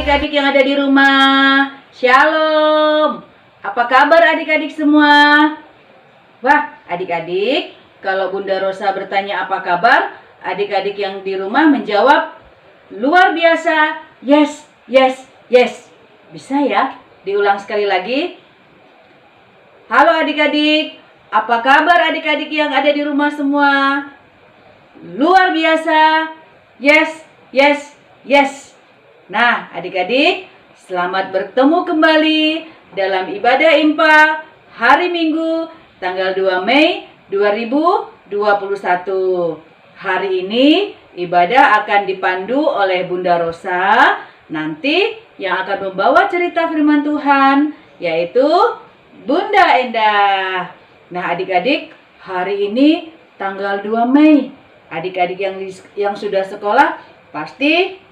Adik-adik yang ada di rumah, Shalom. Apa kabar adik-adik semua? Wah, adik-adik, kalau Bunda Rosa bertanya apa kabar, adik-adik yang di rumah menjawab luar biasa, yes, yes, yes. Bisa ya? Diulang sekali lagi. Halo adik-adik, apa kabar adik-adik yang ada di rumah semua? Luar biasa, yes, yes, yes. Nah, adik-adik, selamat bertemu kembali dalam ibadah IMPA hari Minggu tanggal 2 Mei 2021. Hari ini ibadah akan dipandu oleh Bunda Rosa, nanti yang akan membawa cerita firman Tuhan yaitu Bunda Endah. Nah, adik-adik, hari ini tanggal 2 Mei. Adik-adik yang sudah sekolah pasti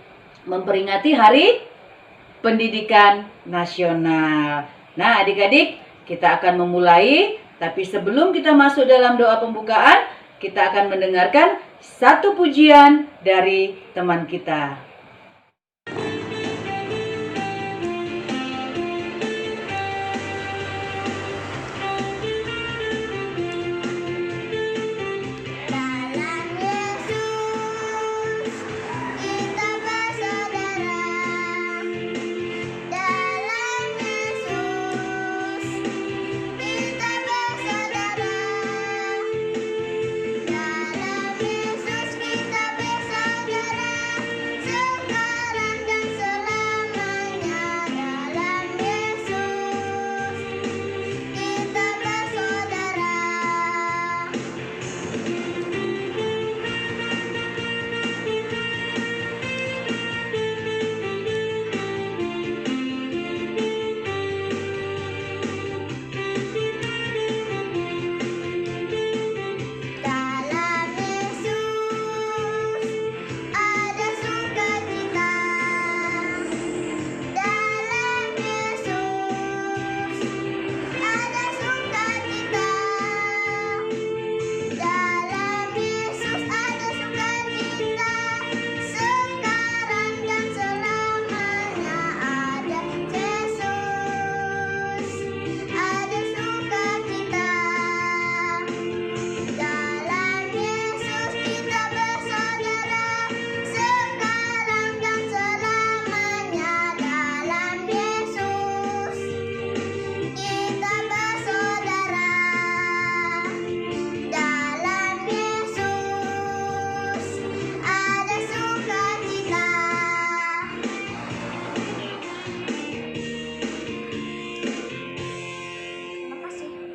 memperingati Hari Pendidikan Nasional. Nah, adik-adik, kita akan memulai, tapi sebelum kita masuk dalam doa pembukaan, kita akan mendengarkan satu pujian dari teman kita.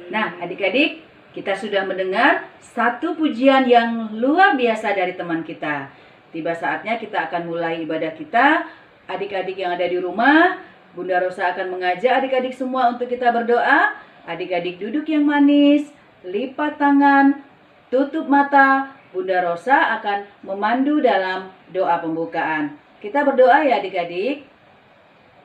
Nah, adik-adik, kita sudah mendengar satu pujian yang luar biasa dari teman kita. Tiba saatnya kita akan mulai ibadah kita. Adik-adik yang ada di rumah, Bunda Rosa akan mengajak adik-adik semua untuk kita berdoa. Adik-adik duduk yang manis, lipat tangan, tutup mata. Bunda Rosa akan memandu dalam doa pembukaan. Kita berdoa ya adik-adik.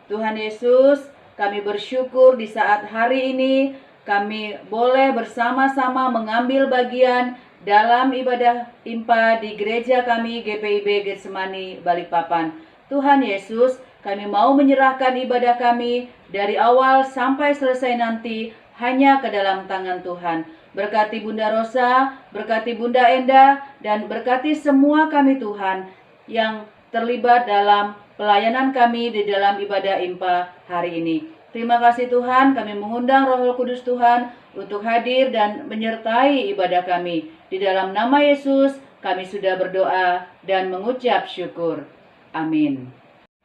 Tuhan Yesus, kami bersyukur di saat hari ini kami boleh bersama-sama mengambil bagian dalam ibadah IMPA di gereja kami GPIB Getsemani Balikpapan. Tuhan Yesus, kami mau menyerahkan ibadah kami dari awal sampai selesai nanti hanya ke dalam tangan Tuhan. Berkati Bunda Rosa, berkati Bunda Enda, dan berkati semua kami Tuhan yang terlibat dalam pelayanan kami di dalam ibadah IMPA hari ini. Terima kasih Tuhan, kami mengundang Roh Kudus Tuhan untuk hadir dan menyertai ibadah kami. Di dalam nama Yesus, kami sudah berdoa dan mengucap syukur. Amin.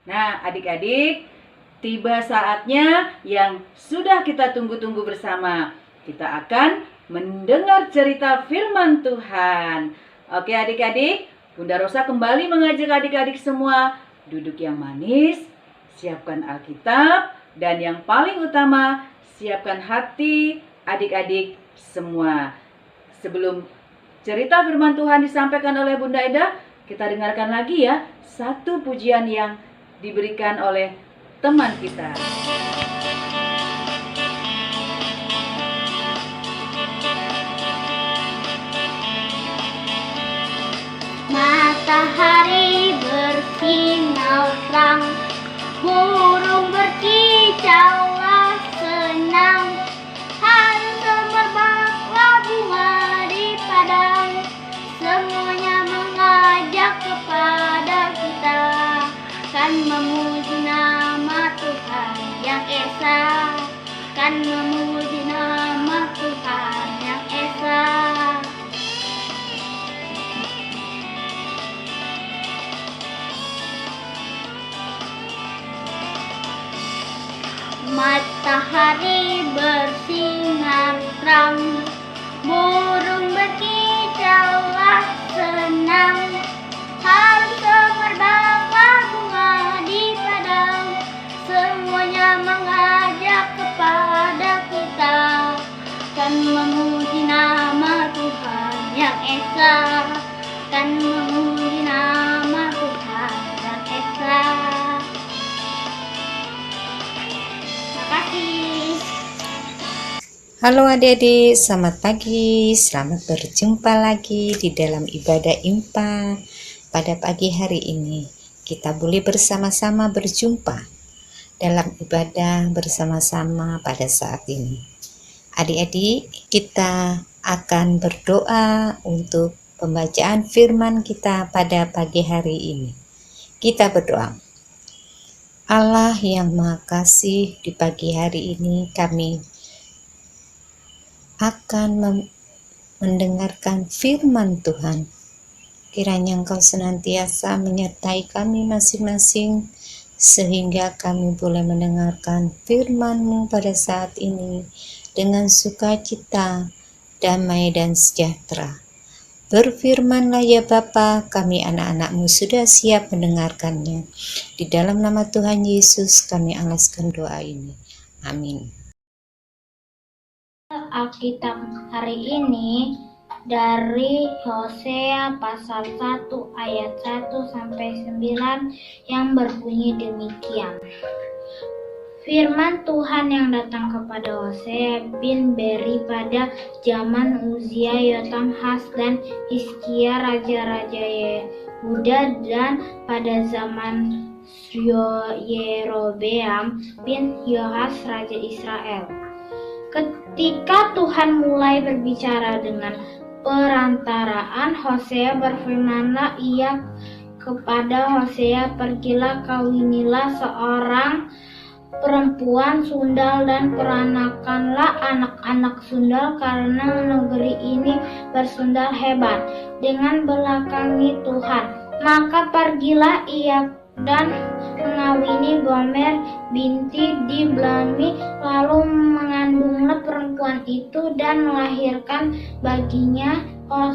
Nah, adik-adik, tiba saatnya yang sudah kita tunggu-tunggu bersama. Kita akan mendengar cerita firman Tuhan. Oke adik-adik, Bunda Rosa kembali mengajak adik-adik semua duduk yang manis, siapkan Alkitab, dan yang paling utama, siapkan hati adik-adik semua. Sebelum cerita firman Tuhan disampaikan oleh Bunda Eda, kita dengarkan lagi ya satu pujian yang diberikan oleh teman kita. Matahari bersinar terang, burung berkicaulah senang, harum semerbaklah bunga di padang, semuanya mengajak kepada kita, kan memuji nama Tuhan yang esa, kan memuji nama Tuhan yang esa. Matahari bersinar terang, burung berkicaulah senang, harum semerbaklah bunga di padang, semuanya mengajak kepada kita, kan memuji nama Tuhan yang esa, kan memuji nama Tuhan yang esa. Halo adik-adik, selamat pagi, selamat berjumpa lagi di dalam ibadah IMPA. Pada pagi hari ini, kita boleh bersama-sama berjumpa dalam ibadah bersama-sama pada saat ini. Adik-adik, kita akan berdoa untuk pembacaan firman kita pada pagi hari ini. Kita berdoa. Allah yang Maha Kasih, di pagi hari ini kami akan mendengarkan firman Tuhan. Kiranya Engkau senantiasa menyertai kami masing-masing, sehingga kami boleh mendengarkan firman-Mu pada saat ini dengan sukacita, damai dan sejahtera. Berfirmanlah ya Bapa, kami anak-anak-Mu sudah siap mendengarkannya. Di dalam nama Tuhan Yesus kami alaskan doa ini. Amin. Alkitab hari ini dari Hosea pasal 1 ayat 1 sampai 9 yang berbunyi demikian. Firman Tuhan yang datang kepada Hosea bin Beri pada zaman Uzia, Yotam, Has, dan Hizkia raja-raja Yehuda, dan pada zaman Yerobeam bin Yoas raja Israel. Ketika Tuhan mulai berbicara dengan perantaraan Hosea, berfirmanlah ia kepada Hosea, pergilah kawinilah seorang perempuan sundal dan peranakanlah anak-anak sundal, karena negeri ini bersundal hebat dengan belakangi Tuhan. Maka pergilah ia dan mengawini Gomer binti Diblami, lalu mengandunglah perempuan itu dan melahirkan baginya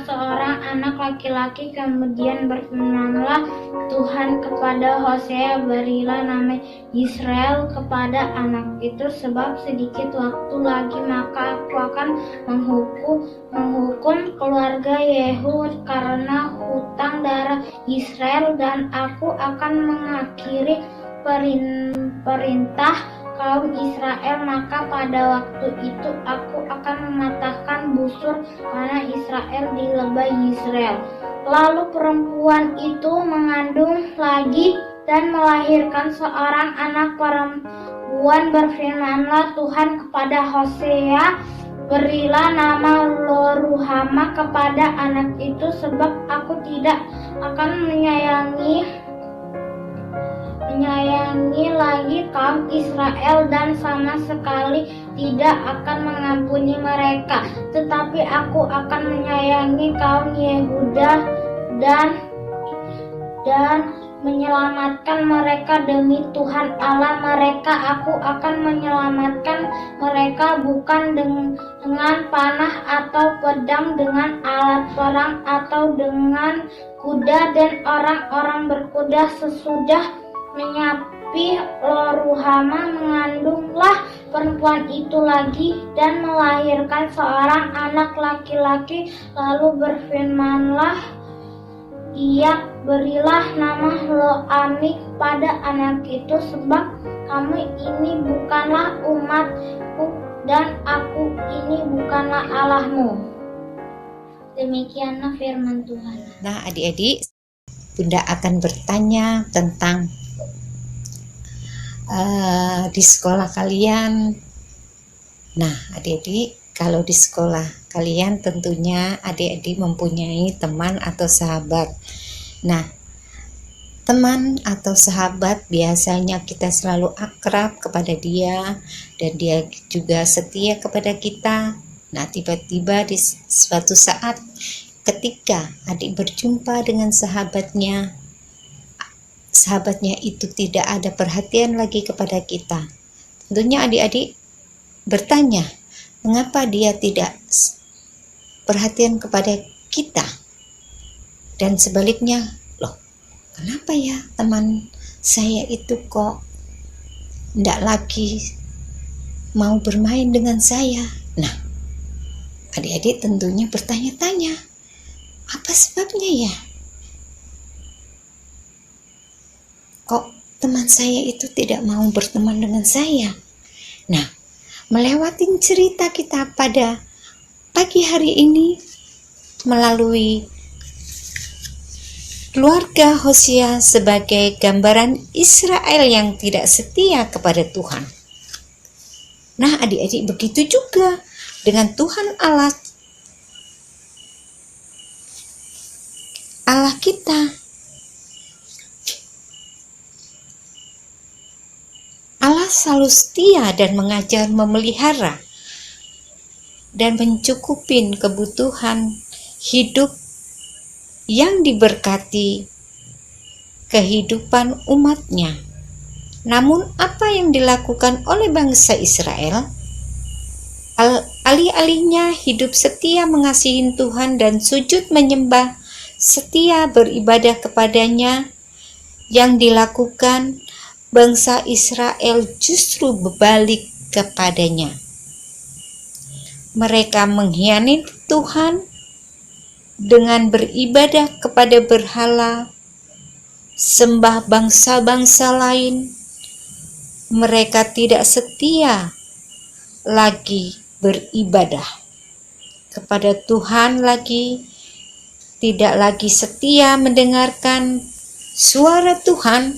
seorang anak laki-laki. Kemudian berfirmanlah Tuhan kepada Hosea, berilah nama Israel kepada anak itu, sebab sedikit waktu lagi maka aku akan menghukum keluarga Yehud karena hutang darah Israel, dan aku akan mengakhiri perintah kaum Israel. Maka pada waktu itu aku akan mematahkan busur karena Israel di lebah Israel. Lalu perempuan itu mengandung lagi dan melahirkan seorang anak perempuan. Berfirmanlah Tuhan kepada Hosea, berilah nama Lo-ruhama kepada anak itu, sebab aku tidak akan menyayangi lagi kaum Israel dan sama sekali tidak akan mengampuni mereka, tetapi aku akan menyayangi kaum Yehuda dan menyelamatkan mereka demi Tuhan Allah mereka. Aku akan menyelamatkan mereka bukan dengan panah atau pedang, dengan alat perang atau dengan kuda, dan orang-orang berkuda. Sesudah menyapi Lo-ruhama, mengandunglah perempuan itu lagi dan melahirkan seorang anak laki-laki. Lalu berfirmanlah ia, berilah nama Lo-ami pada anak itu, sebab kamu ini bukanlah umatku dan aku ini bukanlah Allahmu. Demikianlah firman Tuhan. Nah, adik-adik, Bunda akan bertanya tentang di sekolah kalian. Nah, adik-adik, kalau di sekolah kalian tentunya adik-adik mempunyai teman atau sahabat. Nah, teman atau sahabat biasanya kita selalu akrab kepada dia dan dia juga setia kepada kita. Nah, tiba-tiba di suatu saat ketika adik berjumpa dengan sahabatnya itu tidak ada perhatian lagi kepada kita. Tentunya adik-adik bertanya, mengapa dia tidak perhatian kepada kita? Dan sebaliknya, loh, kenapa ya teman saya itu kok tidak lagi mau bermain dengan saya? Nah, adik-adik tentunya bertanya-tanya, apa sebabnya ya? Kok teman saya itu tidak mau berteman dengan saya? Nah, melewati cerita kita pada pagi hari ini melalui keluarga Hosea sebagai gambaran Israel yang tidak setia kepada Tuhan. Nah, adik-adik, begitu juga dengan Tuhan Allah kita. Allah selalu setia dan mengajar memelihara dan mencukupin kebutuhan hidup yang diberkati kehidupan umatnya. Namun apa yang dilakukan oleh bangsa Israel? Alih-alihnya hidup setia mengasihi Tuhan dan sujud menyembah, setia beribadah kepadanya, yang dilakukan bangsa Israel justru berbalik kepadanya. Mereka mengkhianati Tuhan dengan beribadah kepada berhala, sembah bangsa-bangsa lain. Mereka tidak setia lagi beribadah kepada Tuhan lagi, tidak lagi setia mendengarkan suara Tuhan.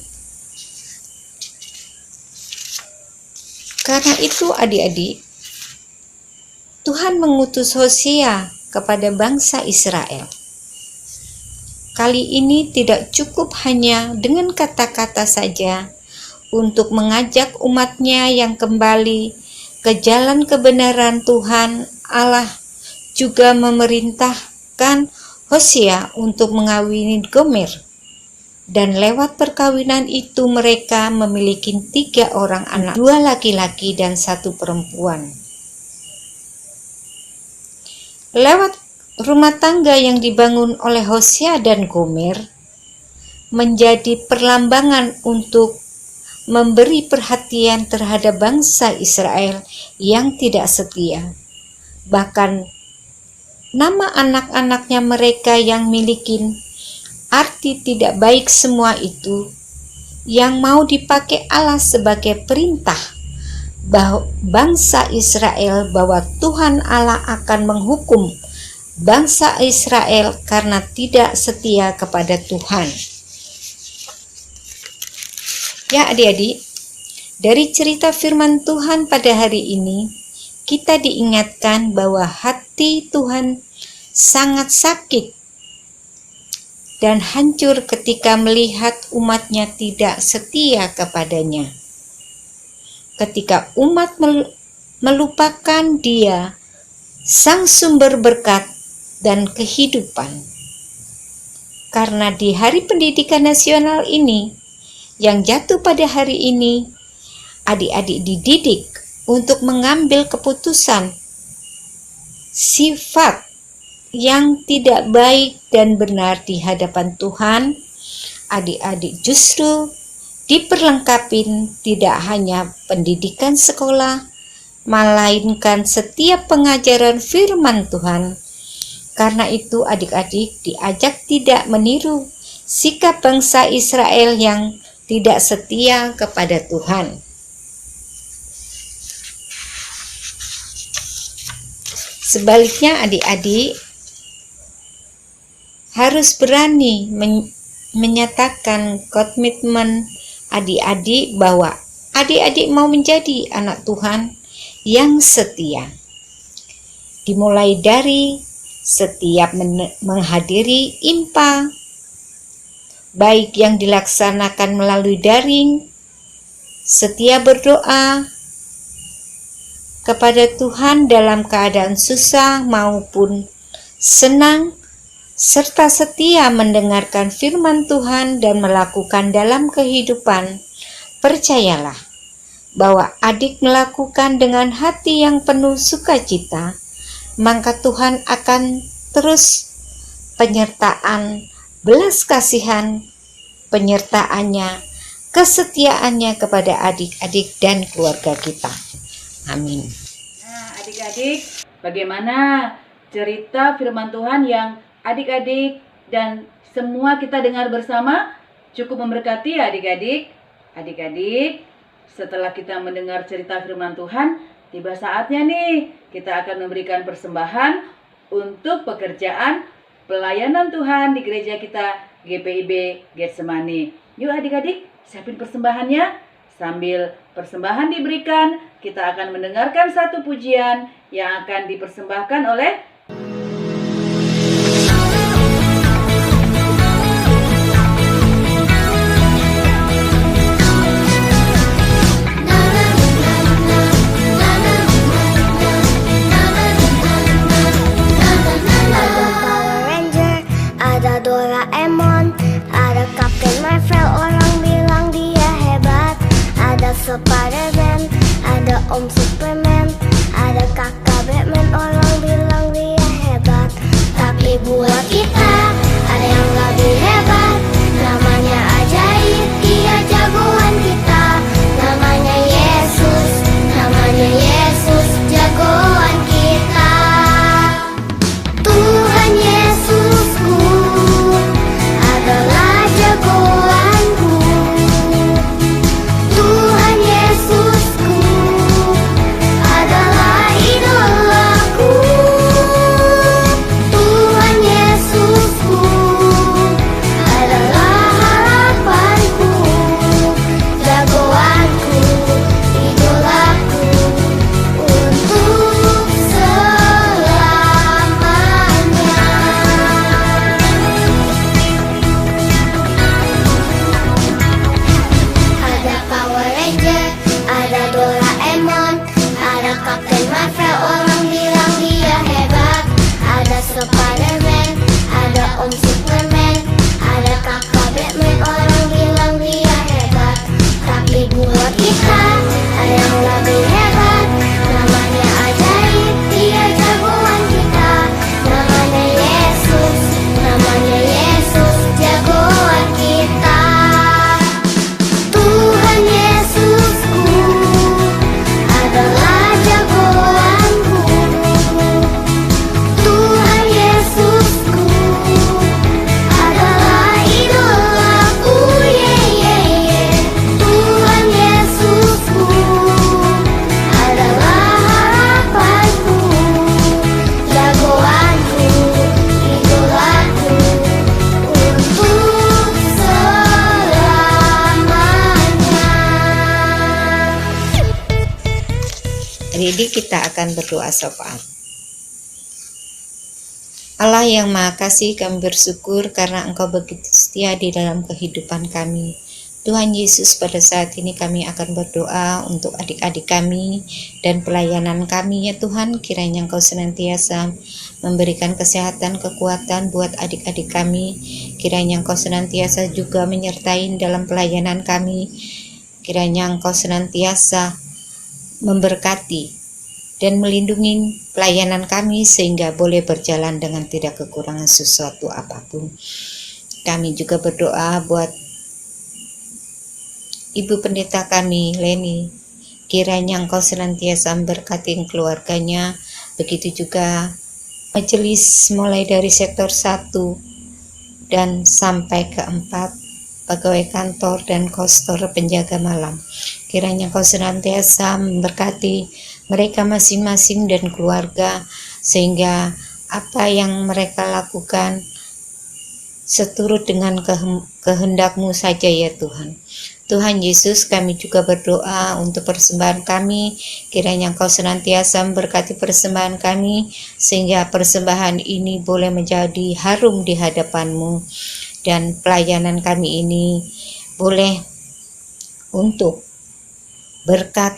Karena itu adik-adik, Tuhan mengutus Hosea kepada bangsa Israel. Kali ini tidak cukup hanya dengan kata-kata saja untuk mengajak umatnya yang kembali ke jalan kebenaran. Tuhan Allah juga memerintahkan Hosea untuk mengawini Gomer. Dan lewat perkawinan itu mereka memiliki 3 orang anak, 2 laki-laki dan 1 perempuan. Lewat rumah tangga yang dibangun oleh Hosea dan Gomer menjadi perlambangan untuk memberi perhatian terhadap bangsa Israel yang tidak setia. Bahkan nama anak-anaknya mereka yang miliki arti tidak baik, semua itu yang mau dipakai Allah sebagai perintah bangsa Israel bahwa Tuhan Allah akan menghukum bangsa Israel karena tidak setia kepada Tuhan. Ya adik-adik, dari cerita firman Tuhan pada hari ini, kita diingatkan bahwa hati Tuhan sangat sakit dan hancur ketika melihat umatnya tidak setia kepadanya. Ketika umat melupakan Dia, Sang Sumber berkat dan kehidupan. Karena di Hari Pendidikan Nasional ini, yang jatuh pada hari ini, adik-adik dididik untuk mengambil keputusan sifat yang tidak baik dan benar di hadapan Tuhan. Adik-adik justru diperlengkapi tidak hanya pendidikan sekolah, melainkan setiap pengajaran firman Tuhan. Karena itu adik-adik diajak tidak meniru sikap bangsa Israel yang tidak setia kepada Tuhan. Sebaliknya adik-adik harus berani menyatakan komitmen adik-adik bahwa adik-adik mau menjadi anak Tuhan yang setia. Dimulai dari setiap menghadiri IMPA, baik yang dilaksanakan melalui daring, setia berdoa kepada Tuhan dalam keadaan susah maupun senang, serta setia mendengarkan firman Tuhan dan melakukan dalam kehidupan. Percayalah bahwa adik melakukan dengan hati yang penuh sukacita, maka Tuhan akan terus penyertaan, belas kasihan, penyertaannya, kesetiaannya kepada adik-adik dan keluarga kita. Amin. Nah, adik-adik, bagaimana cerita firman Tuhan yang adik-adik dan semua kita dengar bersama? Cukup memberkati ya adik-adik? Adik-adik, setelah kita mendengar cerita firman Tuhan, tiba saatnya nih kita akan memberikan persembahan untuk pekerjaan pelayanan Tuhan di gereja kita GPIB Getsemani. Yuk adik-adik, siapin persembahannya. Sambil persembahan diberikan, kita akan mendengarkan satu pujian yang akan dipersembahkan oleh Power Ranger, ada Doraemon, ada Captain Marvel, orang bilang dia hebat. Ada Spider-Man, ada Om Superman, ada kakak Batman, orang bilang dia hebat. Tapi buat kita ada yang lebih hebat, namanya ajaib, dia jagoan kita. Namanya Yesus, jagoan kita. Tuhan Yesusku adalah jagoanku. Tuhan Yesusku adalah idolaku. Tuhan Yesusku adalah harapanku, jagoanku, idolaku untuk selamanya. Ada Power Ranger, ada Doraemon, ada Captain Marvel, orang bilang dia hebat. Ada Spider-Man, ada Om Superman, ada kakak Batman, orang bilang dia hebat. Tapi buat kita ada yang lebih hebat, namanya ajaib, dia jagoan kita. Namanya Yesus, jagoan kita. Tuhan Yesusku adalah jagoanku. Tuhan Yesusku adalah idolaku. Tuhan Yesusku Jadi kita akan berdoa syafaat. Allah yang Maha Kasih, kami bersyukur karena Engkau begitu setia di dalam kehidupan kami. Tuhan Yesus, pada saat ini kami akan berdoa untuk adik-adik kami dan pelayanan kami ya Tuhan. Kiranya Engkau senantiasa memberikan kesehatan, kekuatan buat adik-adik kami. Kiranya Engkau senantiasa juga menyertai dalam pelayanan kami. Kiranya Engkau senantiasa memberkati dan melindungi pelayanan kami sehingga boleh berjalan dengan tidak kekurangan sesuatu apapun. Kami juga berdoa buat Ibu Pendeta kami, Leni. Kiranya Engkau senantiasa memberkati keluarganya. Begitu juga majelis mulai dari sektor 1 dan sampai ke 4, pegawai kantor dan kostor penjaga malam. Kiranya Engkau senantiasa memberkati mereka masing-masing dan keluarga, sehingga apa yang mereka lakukan seturut dengan kehendak-Mu saja ya Tuhan. Tuhan Yesus, kami juga berdoa untuk persembahan kami. Kiranya Engkau senantiasa memberkati persembahan kami, sehingga persembahan ini boleh menjadi harum di hadapan-Mu, dan pelayanan kami ini boleh untuk berkat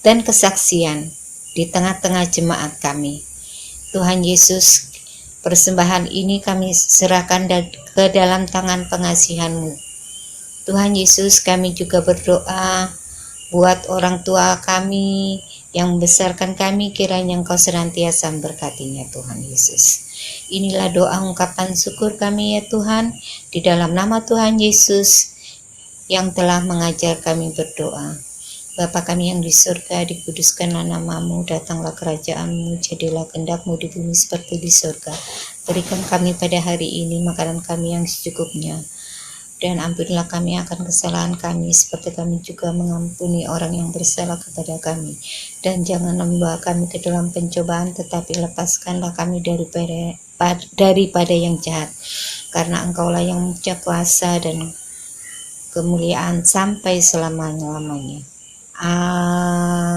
dan kesaksian di tengah-tengah jemaat kami. Tuhan Yesus, persembahan ini kami serahkan ke dalam tangan pengasihan-Mu. Tuhan Yesus, kami juga berdoa buat orang tua kami yang membesarkan kami. Kiranya Engkau senantiasa memberkatinya Tuhan Yesus. Inilah doa ungkapan syukur kami ya Tuhan, di dalam nama Tuhan Yesus yang telah mengajar kami berdoa. Bapa kami yang di surga, dikuduskanlah nama-Mu, datanglah kerajaan-Mu, jadilah kehendak-Mu di bumi seperti di surga. Berikan kami pada hari ini makanan kami yang secukupnya, dan ampunilah kami akan kesalahan kami, seperti kami juga mengampuni orang yang bersalah kepada kami. Dan jangan membawa kami ke dalam pencobaan, tetapi lepaskanlah kami daripada yang jahat. Karena Engkaulah yang punya kuasa dan kemuliaan sampai selama-lamanya.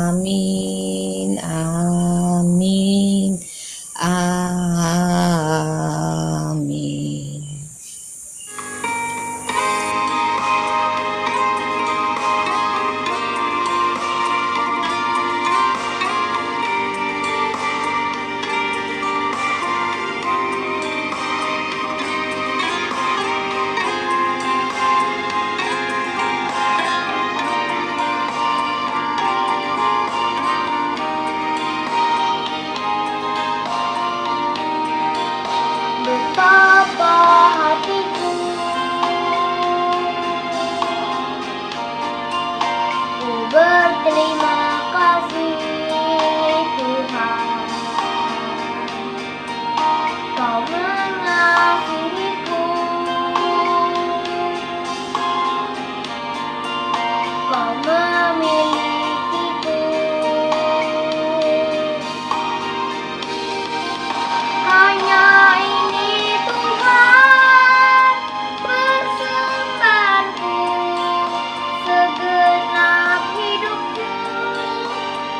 Amin, amin, amin. Betapa hatiku ku berterima kasih Tuhan, Kau mengasihiku, Kau memilikiku. Hanya ini Tuhan persembahanku, segenap hidupku,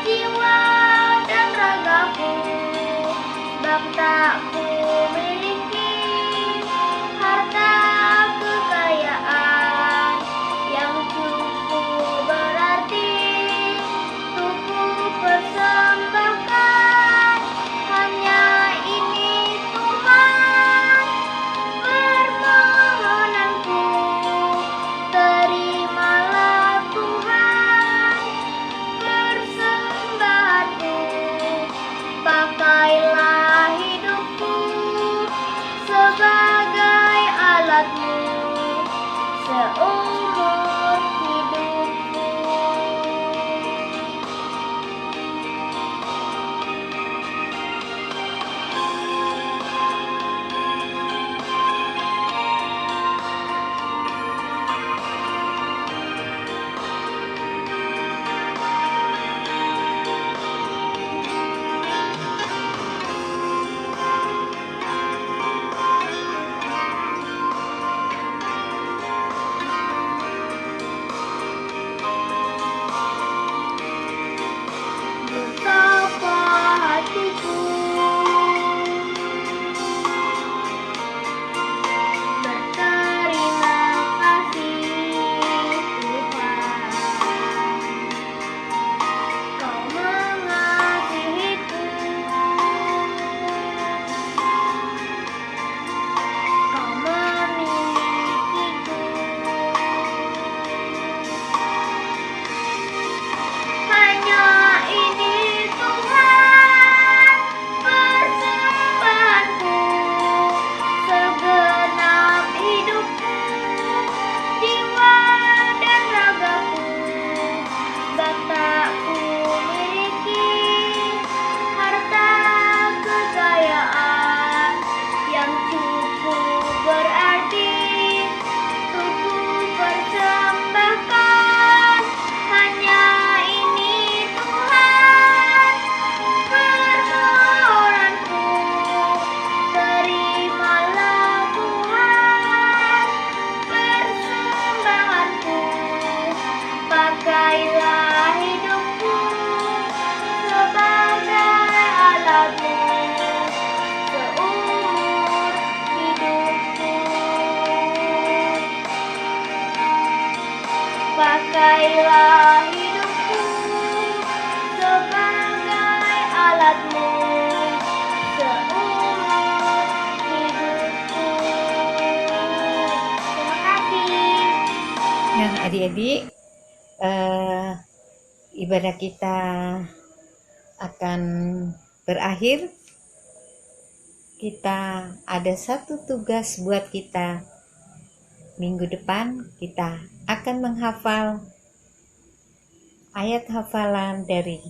jiwa dan ragaku. Sebab tak ku miliki harta kekayaan yang cukup berarti pakailah hidupku sebagai alatmu seumur hidupku. Terima kasih. Nah, adik-adik, ibadah kita akan berakhir. Kita ada satu tugas buat kita. Minggu depan kita akan menghafal ayat hafalan dari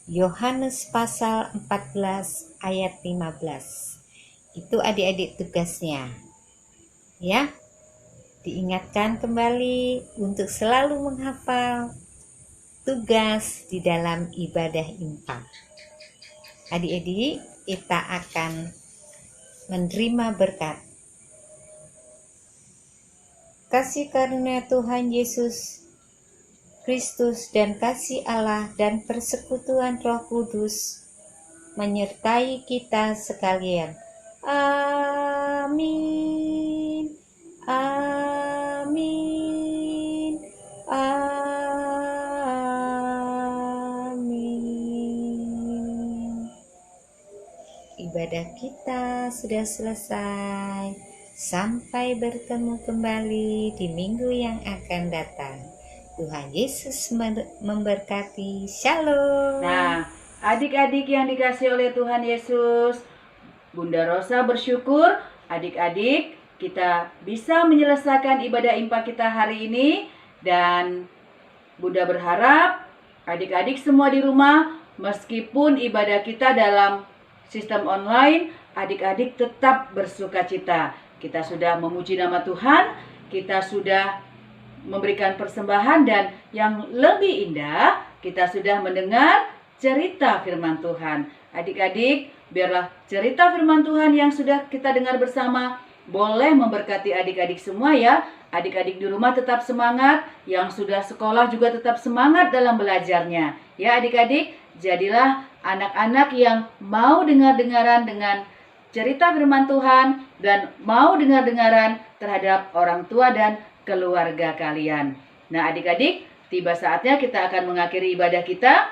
Yohanes pasal 14 ayat 15. Itu adik-adik tugasnya. Ya, diingatkan kembali untuk selalu menghafal tugas di dalam ibadah impa. Adik-adik, kita akan menerima berkat. Kasih karunia Tuhan Yesus Kristus dan kasih Allah dan persekutuan Roh Kudus menyertai kita sekalian. Amin. Amin. Amin. Ibadah kita sudah selesai. Sampai bertemu kembali di minggu yang akan datang. Tuhan Yesus memberkati. Shalom. Nah, adik-adik yang dikasihi oleh Tuhan Yesus, Bunda Rosa bersyukur adik-adik kita bisa menyelesaikan ibadah impa kita hari ini. Dan Bunda berharap adik-adik semua di rumah, meskipun ibadah kita dalam sistem online, adik-adik tetap bersukacita. Kita sudah memuji nama Tuhan, kita sudah memberikan persembahan, dan yang lebih indah, kita sudah mendengar cerita firman Tuhan. Adik-adik, biarlah cerita firman Tuhan yang sudah kita dengar bersama boleh memberkati adik-adik semua ya. Adik-adik di rumah tetap semangat, yang sudah sekolah juga tetap semangat dalam belajarnya. Ya adik-adik, jadilah anak-anak yang mau dengar-dengaran dengan cerita firman Tuhan dan mau dengar-dengaran terhadap orang tua dan keluarga kalian. Nah adik-adik, tiba saatnya kita akan mengakhiri ibadah kita.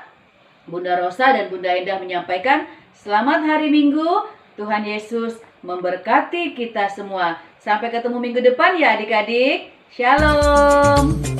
Bunda Rosa dan Bunda Endah menyampaikan selamat hari Minggu. Tuhan Yesus memberkati kita semua. Sampai ketemu minggu depan ya adik-adik. Shalom.